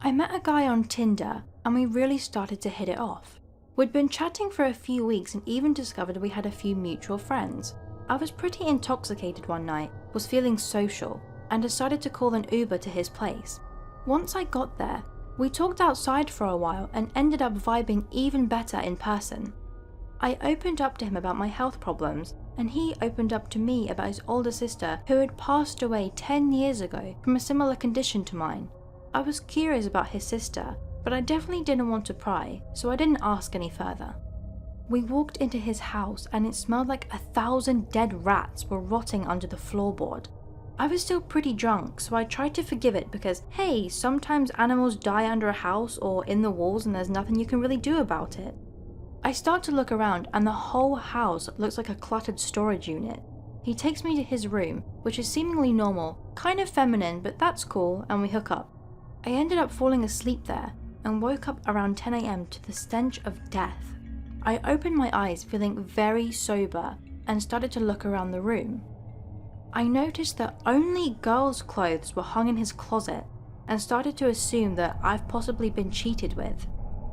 I met a guy on Tinder and we really started to hit it off. We'd been chatting for a few weeks and even discovered we had a few mutual friends. I was pretty intoxicated one night, was feeling social, and decided to call an Uber to his place. Once I got there, we talked outside for a while and ended up vibing even better in person. I opened up to him about my health problems, and he opened up to me about his older sister who had passed away 10 years ago from a similar condition to mine. I was curious about his sister, but I definitely didn't want to pry, so I didn't ask any further. We walked into his house and it smelled like 1,000 dead rats were rotting under the floorboard. I was still pretty drunk, so I tried to forgive it because, hey, sometimes animals die under a house or in the walls and there's nothing you can really do about it. I start to look around and the whole house looks like a cluttered storage unit. He takes me to his room, which is seemingly normal, kind of feminine, but that's cool, and we hook up. I ended up falling asleep there and woke up around 10 AM to the stench of death. I opened my eyes feeling very sober and started to look around the room. I noticed that only girls' clothes were hung in his closet and started to assume that I've possibly been cheated with.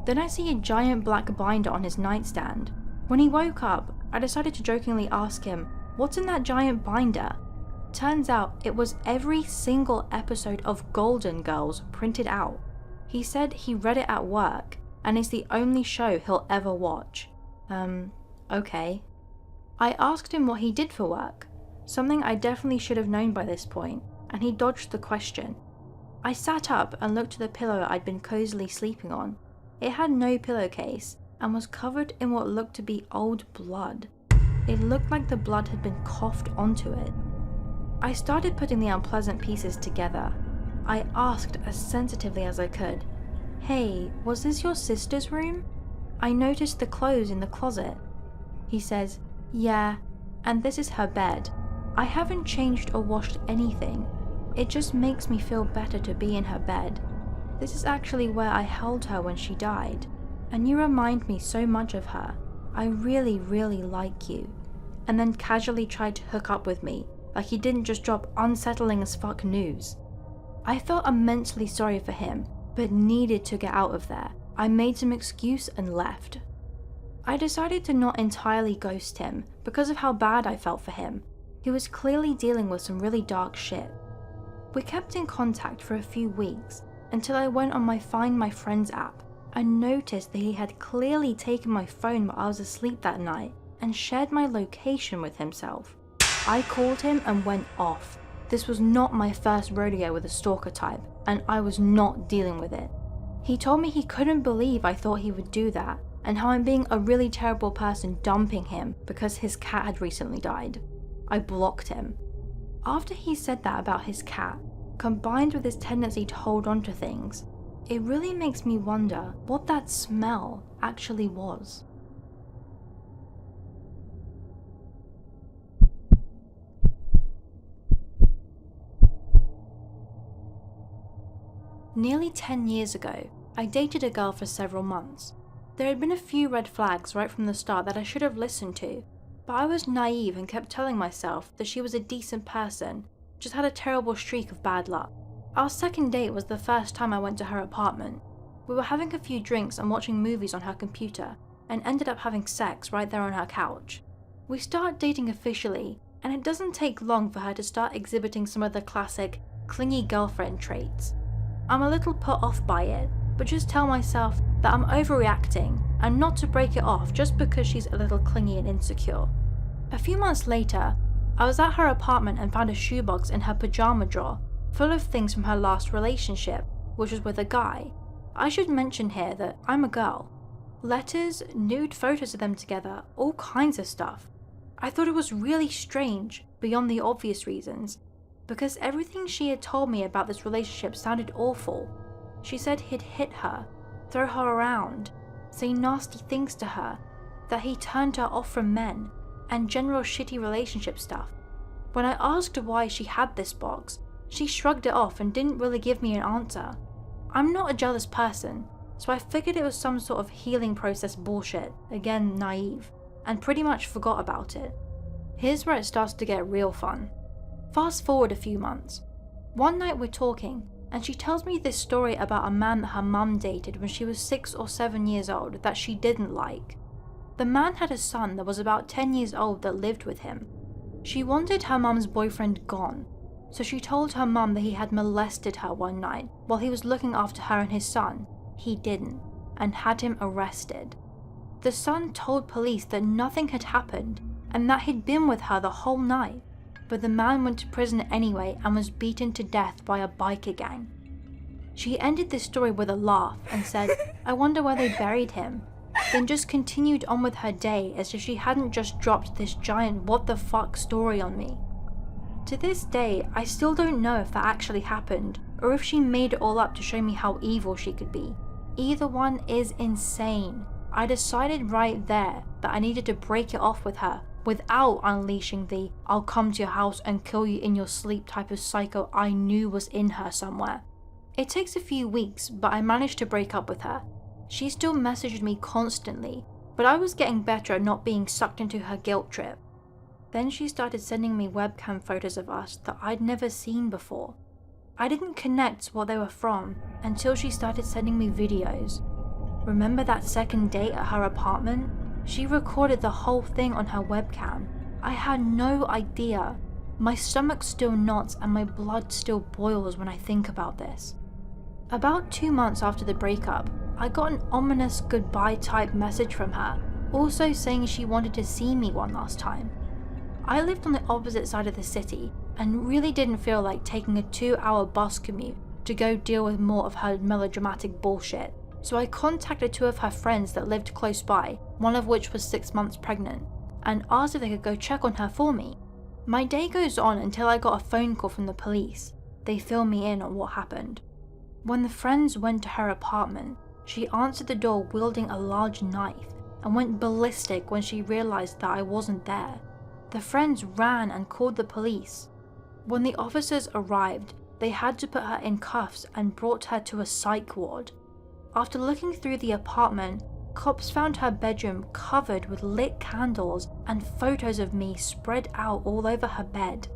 Then I see a giant black binder on his nightstand. When he woke up, I decided to jokingly ask him, "What's in that giant binder?" Turns out it was every single episode of Golden Girls printed out. He said he read it at work and it's the only show he'll ever watch. Okay. I asked him what he did for work, something I definitely should have known by this point, and he dodged the question. I sat up and looked at the pillow I'd been cozily sleeping on. It had no pillowcase and was covered in what looked to be old blood. It looked like the blood had been coughed onto it. I started putting the unpleasant pieces together. I asked as sensitively as I could, "Hey, was this your sister's room? I noticed the clothes in the closet." He says, "Yeah, and this is her bed. I haven't changed or washed anything. It just makes me feel better to be in her bed. This is actually where I held her when she died, and you remind me so much of her. I really, really like you." And then casually tried to hook up with me, like he didn't just drop unsettling as fuck news. I felt immensely sorry for him, but needed to get out of there. I made some excuse and left. I decided to not entirely ghost him because of how bad I felt for him. He was clearly dealing with some really dark shit. We kept in contact for a few weeks until I went on my Find My Friends app and noticed that he had clearly taken my phone while I was asleep that night and shared my location with himself. I called him and went off. This was not my first rodeo with a stalker type, and I was not dealing with it. He told me he couldn't believe I thought he would do that, and how I'm being a really terrible person dumping him because his cat had recently died. I blocked him. After he said that about his cat, combined with his tendency to hold on to things, it really makes me wonder what that smell actually was. Nearly 10 years ago, I dated a girl for several months. There had been a few red flags right from the start that I should have listened to, but I was naive and kept telling myself that she was a decent person, just had a terrible streak of bad luck. Our second date was the first time I went to her apartment. We were having a few drinks and watching movies on her computer, and ended up having sex right there on her couch. We start dating officially, and it doesn't take long for her to start exhibiting some of the classic, clingy girlfriend traits. I'm a little put off by it, but just tell myself that I'm overreacting and not to break it off just because she's a little clingy and insecure. A few months later, I was at her apartment and found a shoebox in her pajama drawer full of things from her last relationship, which was with a guy. I should mention here that I'm a girl. Letters, nude photos of them together, all kinds of stuff. I thought it was really strange, beyond the obvious reasons, because everything she had told me about this relationship sounded awful. She said he'd hit her, throw her around, say nasty things to her, that he turned her off from men, and general shitty relationship stuff. When I asked her why she had this box, she shrugged it off and didn't really give me an answer. I'm not a jealous person, so I figured it was some sort of healing process bullshit, again naive, and pretty much forgot about it. Here's where it starts to get real fun. Fast forward a few months. One night we're talking, and she tells me this story about a man that her mum dated when she was 6 or 7 years old that she didn't like. The man had a son that was about 10 years old that lived with him. She wanted her mum's boyfriend gone, so she told her mum that he had molested her one night while he was looking after her and his son. He didn't, and had him arrested. The son told police that nothing had happened and that he'd been with her the whole night, but the man went to prison anyway and was beaten to death by a biker gang. She ended this story with a laugh and said, "I wonder where they buried him," then just continued on with her day as if she hadn't just dropped this giant what the fuck story on me. To this day, I still don't know if that actually happened or if she made it all up to show me how evil she could be. Either one is insane. I decided right there that I needed to break it off with her without unleashing the "I'll come to your house and kill you in your sleep" type of psycho I knew was in her somewhere. It takes a few weeks, but I managed to break up with her. She still messaged me constantly, but I was getting better at not being sucked into her guilt trip. Then she started sending me webcam photos of us that I'd never seen before. I didn't connect what they were from until she started sending me videos. Remember that second date at her apartment? She recorded the whole thing on her webcam. I had no idea. My stomach still knots and my blood still boils when I think about this. About 2 months after the breakup, I got an ominous goodbye type message from her, also saying she wanted to see me one last time. I lived on the opposite side of the city and really didn't feel like taking a 2-hour bus commute to go deal with more of her melodramatic bullshit, so I contacted 2 of her friends that lived close by, one of which was 6 months pregnant, and asked if they could go check on her for me. My day goes on until I got a phone call from the police. They fill me in on what happened. When the friends went to her apartment, she answered the door wielding a large knife and went ballistic when she realized that I wasn't there. The friends ran and called the police. When the officers arrived, they had to put her in cuffs and brought her to a psych ward. After looking through the apartment, cops found her bedroom covered with lit candles and photos of me spread out all over her bed.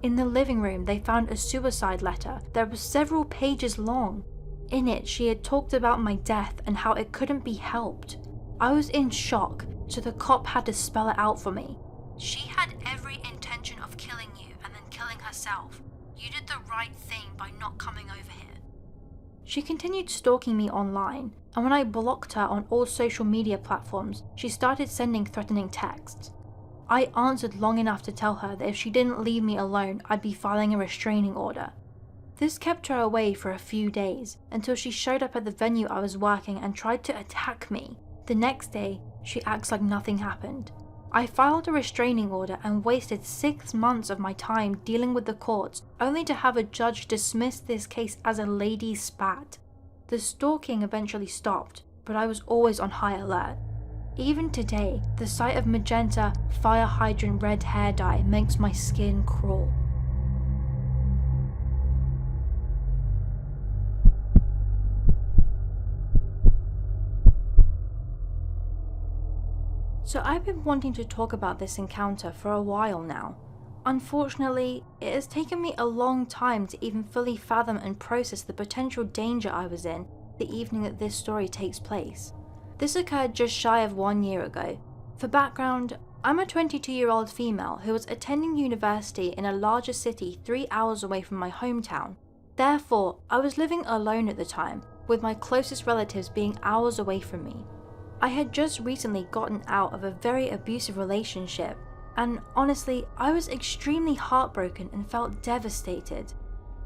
In the living room, they found a suicide letter that was several pages long. In it, she had talked about my death and how it couldn't be helped. I was in shock, so the cop had to spell it out for me. "She had every intention of killing you and then killing herself. You did the right thing by not coming over here." She continued stalking me online, and when I blocked her on all social media platforms, she started sending threatening texts. I answered long enough to tell her that if she didn't leave me alone, I'd be filing a restraining order. This kept her away for a few days, until she showed up at the venue I was working and tried to attack me. The next day, she acts like nothing happened. I filed a restraining order and wasted 6 months of my time dealing with the courts, only to have a judge dismiss this case as a lady's spat. The stalking eventually stopped, but I was always on high alert. Even today, the sight of magenta, fire hydrant red hair dye makes my skin crawl. So I've been wanting to talk about this encounter for a while now. Unfortunately, it has taken me a long time to even fully fathom and process the potential danger I was in the evening that this story takes place. This occurred just shy of 1 year ago. For background, I'm a 22-year-old female who was attending university in a larger city 3 hours away from my hometown. Therefore, I was living alone at the time, with my closest relatives being hours away from me. I had just recently gotten out of a very abusive relationship, and honestly, I was extremely heartbroken and felt devastated.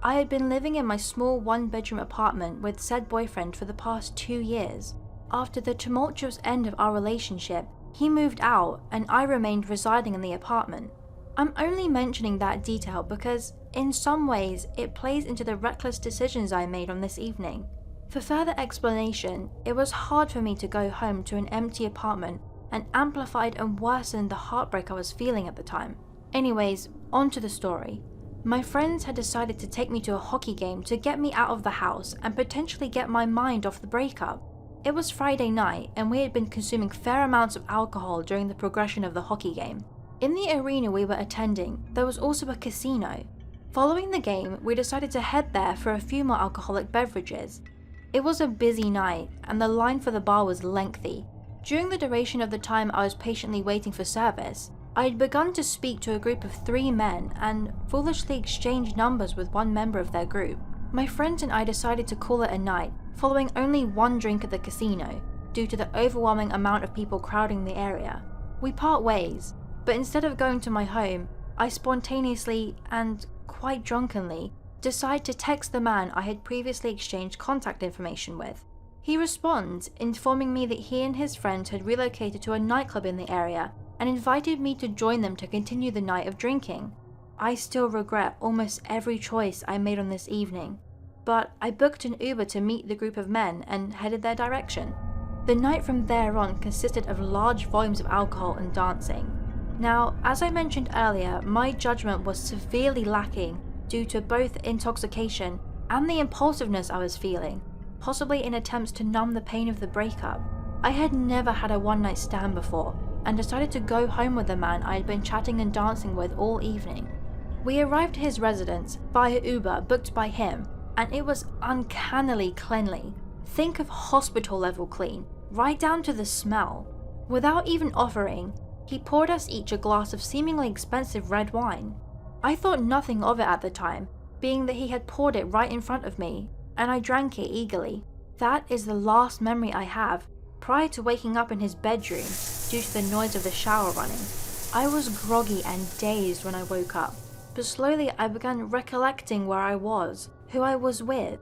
I had been living in my small 1-bedroom apartment with said boyfriend for the past 2 years. After the tumultuous end of our relationship, he moved out and I remained residing in the apartment. I'm only mentioning that detail because, in some ways, it plays into the reckless decisions I made on this evening. For further explanation, it was hard for me to go home to an empty apartment and amplified and worsened the heartbreak I was feeling at the time. Anyways, on to the story. My friends had decided to take me to a hockey game to get me out of the house and potentially get my mind off the breakup. It was Friday night and we had been consuming fair amounts of alcohol during the progression of the hockey game. In the arena we were attending, there was also a casino. Following the game, we decided to head there for a few more alcoholic beverages. It was a busy night, and the line for the bar was lengthy. During the duration of the time I was patiently waiting for service, I had begun to speak to a group of 3 men and foolishly exchanged numbers with one member of their group. My friends and I decided to call it a night, following only one drink at the casino, due to the overwhelming amount of people crowding the area. We part ways, but instead of going to my home, I spontaneously and quite drunkenly decide to text the man I had previously exchanged contact information with. He responds, informing me that he and his friends had relocated to a nightclub in the area and invited me to join them to continue the night of drinking. I still regret almost every choice I made on this evening, but I booked an Uber to meet the group of men and headed their direction. The night from there on consisted of large volumes of alcohol and dancing. Now, as I mentioned earlier, my judgment was severely lacking due to both intoxication and the impulsiveness I was feeling, possibly in attempts to numb the pain of the breakup. I had never had a one-night stand before, and decided to go home with the man I had been chatting and dancing with all evening. We arrived at his residence via Uber booked by him, and it was uncannily cleanly. Think of hospital level clean, right down to the smell. Without even offering, he poured us each a glass of seemingly expensive red wine. I thought nothing of it at the time, being that he had poured it right in front of me, and I drank it eagerly. That is the last memory I have, prior to waking up in his bedroom due to the noise of the shower running. I was groggy and dazed when I woke up, but slowly I began recollecting where I was, who I was with.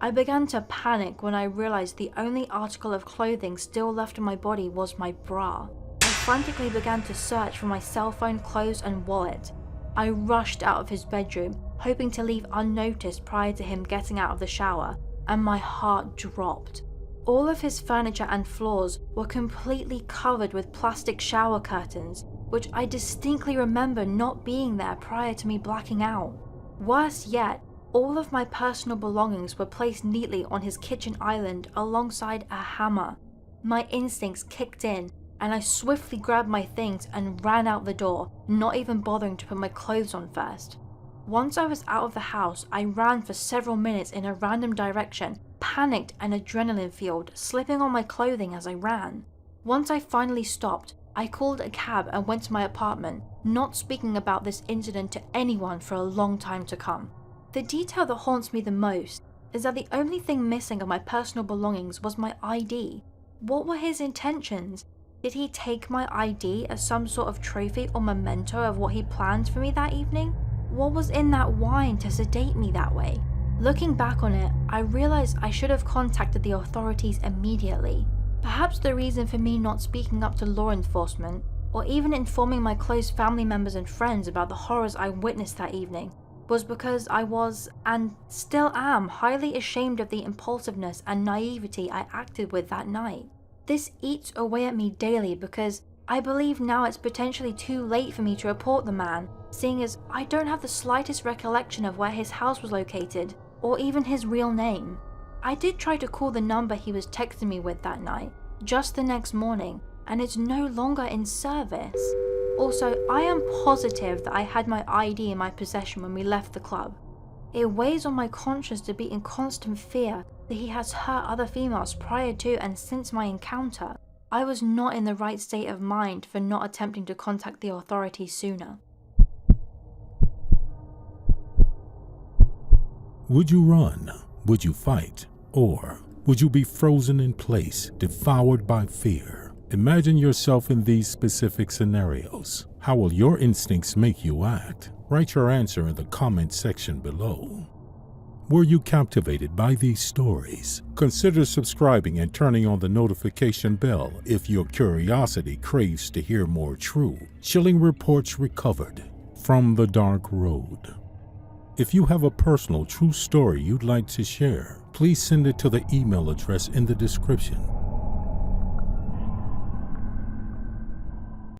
I began to panic when I realized the only article of clothing still left on my body was my bra. I frantically began to search for my cell phone, clothes, and wallet. I rushed out of his bedroom, hoping to leave unnoticed prior to him getting out of the shower, and my heart dropped. All of his furniture and floors were completely covered with plastic shower curtains, which I distinctly remember not being there prior to me blacking out. Worse yet, all of my personal belongings were placed neatly on his kitchen island alongside a hammer. My instincts kicked in, and I swiftly grabbed my things and ran out the door, not even bothering to put my clothes on first. Once I was out of the house, I ran for several minutes in a random direction, panicked and adrenaline-fueled, slipping on my clothing as I ran. Once I finally stopped, I called a cab and went to my apartment, not speaking about this incident to anyone for a long time to come. The detail that haunts me the most is that the only thing missing of my personal belongings was my ID. What were his intentions? Did he take my ID as some sort of trophy or memento of what he planned for me that evening? What was in that wine to sedate me that way? Looking back on it, I realized I should have contacted the authorities immediately. Perhaps the reason for me not speaking up to law enforcement, or even informing my close family members and friends about the horrors I witnessed that evening, was because I was, and still am, highly ashamed of the impulsiveness and naivety I acted with that night. This eats away at me daily because I believe now it's potentially too late for me to report the man, seeing as I don't have the slightest recollection of where his house was located, or even his real name. I did try to call the number he was texting me with that night, just the next morning, and it's no longer in service. Also, I am positive that I had my ID in my possession when we left the club. It weighs on my conscience to be in constant fear that he has hurt other females prior to and since my encounter. I was not in the right state of mind for not attempting to contact the authorities sooner. Would you run? Would you fight? Or would you be frozen in place, devoured by fear? Imagine yourself in these specific scenarios. How will your instincts make you act? Write your answer in the comment section below. Were you captivated by these stories? Consider subscribing and turning on the notification bell if your curiosity craves to hear more true, chilling reports recovered from the dark road. If you have a personal true story you'd like to share, please send it to the email address in the description.